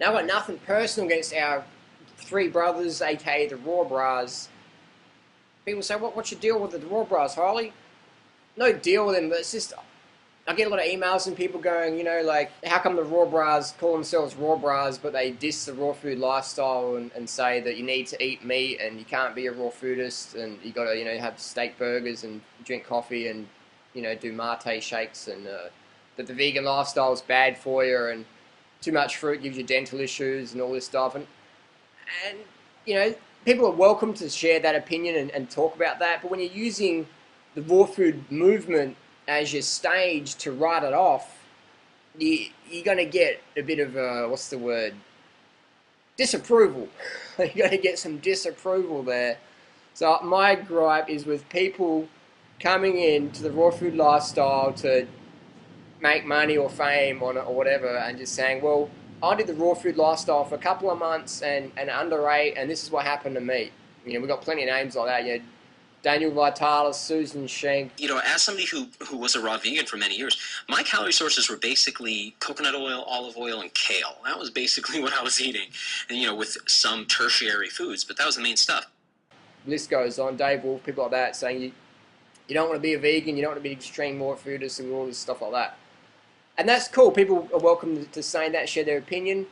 Now, I've got nothing personal against our three brothers, aka the Raw BRAHS. People say, what's your deal with the Raw BRAHS, Harley? No deal with them, but it's just, I get a lot of emails from people going, you know, like, how come the Raw BRAHS call themselves Raw BRAHS, but they diss the raw food lifestyle and say that you need to eat meat and you can't be a raw foodist and you got to, you know, have steak burgers and drink coffee and, you know, do mate shakes and that the vegan lifestyle is bad for you and too much fruit gives you dental issues and all this stuff. And you know, people are welcome to share that opinion and talk about that, but when you're using the raw food movement as your stage to write it off, you're going to get a bit of, what's the word, disapproval. You're going to get some disapproval there. So my gripe is with people coming into the raw food lifestyle to make money or fame on it or whatever and just saying, well, I did the raw food lifestyle for a couple of months and underate, and this is what happened to me. You know, we've got plenty of names like that. You know, Daniel Vitalis, Susan Schenk. You know, as somebody who was a raw vegan for many years, my calorie sources were basically coconut oil, olive oil, and kale. That was basically what I was eating, and you know, with some tertiary foods, but that was the main stuff. List goes on. Dave Wolf, people like that, saying you don't want to be a vegan, you don't want to be extreme raw foodist and all this stuff like that. And that's cool. People are welcome to say that, share their opinion.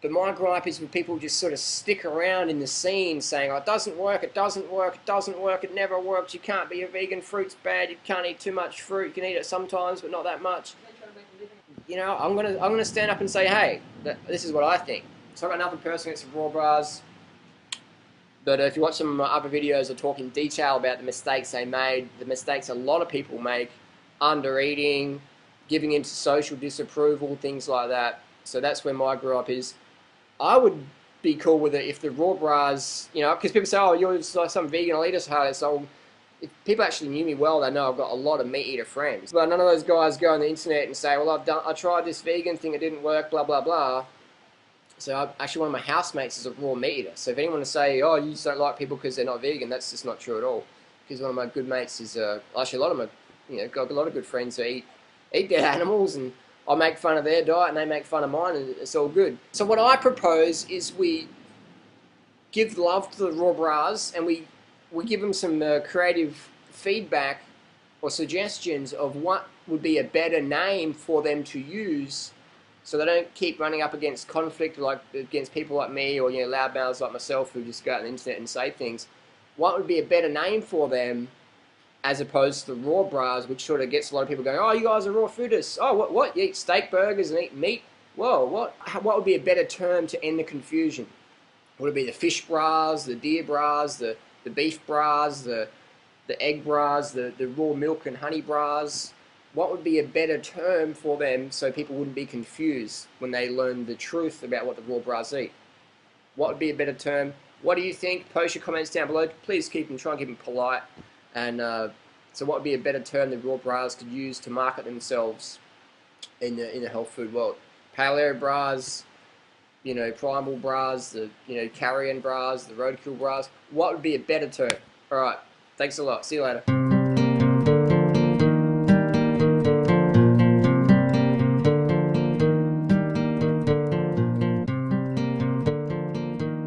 But my gripe is when people just sort of stick around in the scene saying, oh, it doesn't work, it doesn't work, it doesn't work, it never works, you can't be a vegan, fruit's bad, you can't eat too much fruit, you can eat it sometimes, but not that much. You know, I'm gonna stand up and say, hey, this is what I think. So I've got nothing personal against the Raw BRAHS. But if you watch some of my other videos, I talk in detail about the mistakes they made, the mistakes a lot of people make, under eating, giving into social disapproval, things like that. So that's where my gripe is. I would be cool with it if the Raw BRAHS, you know, because people say, oh, you're just like some vegan elitist, Harley. So if people actually knew me well, they know I've got a lot of meat eater friends. But none of those guys go on the internet and say, well, I tried this vegan thing, it didn't work, blah, blah, blah. So actually one of my housemates is a raw meat eater. So if anyone to say, oh, you just don't like people because they're not vegan, that's just not true at all. Because one of my good mates is, actually a lot of my, you know, got a lot of good friends who eat dead animals, and I make fun of their diet and they make fun of mine, and it's all good. So what I propose is we give love to the Raw BRAHS and we give them some creative feedback or suggestions of what would be a better name for them to use, so they don't keep running up against conflict like against people like me or, you know, loudmouths like myself who just go out on the internet and say things. What would be a better name for them as opposed to the Raw BRAHS, which sort of gets a lot of people going, oh, you guys are raw foodists. Oh, what? You eat steak burgers and eat meat? Whoa, what? What would be a better term to end the confusion? Would it be the fish BRAHS, the deer BRAHS, the beef BRAHS, the egg BRAHS, the raw milk and honey BRAHS? What would be a better term for them so people wouldn't be confused when they learn the truth about what the Raw BRAHS eat? What would be a better term? What do you think? Post your comments down below. Please try and keep them polite. And so what would be a better term the Raw BRAHS could use to market themselves in the health food world? Paleo BRAHS, you know, Primal BRAHS, the, you know, Carrion BRAHS, the Roadkill BRAHS. What would be a better term? All right, thanks a lot. See you later.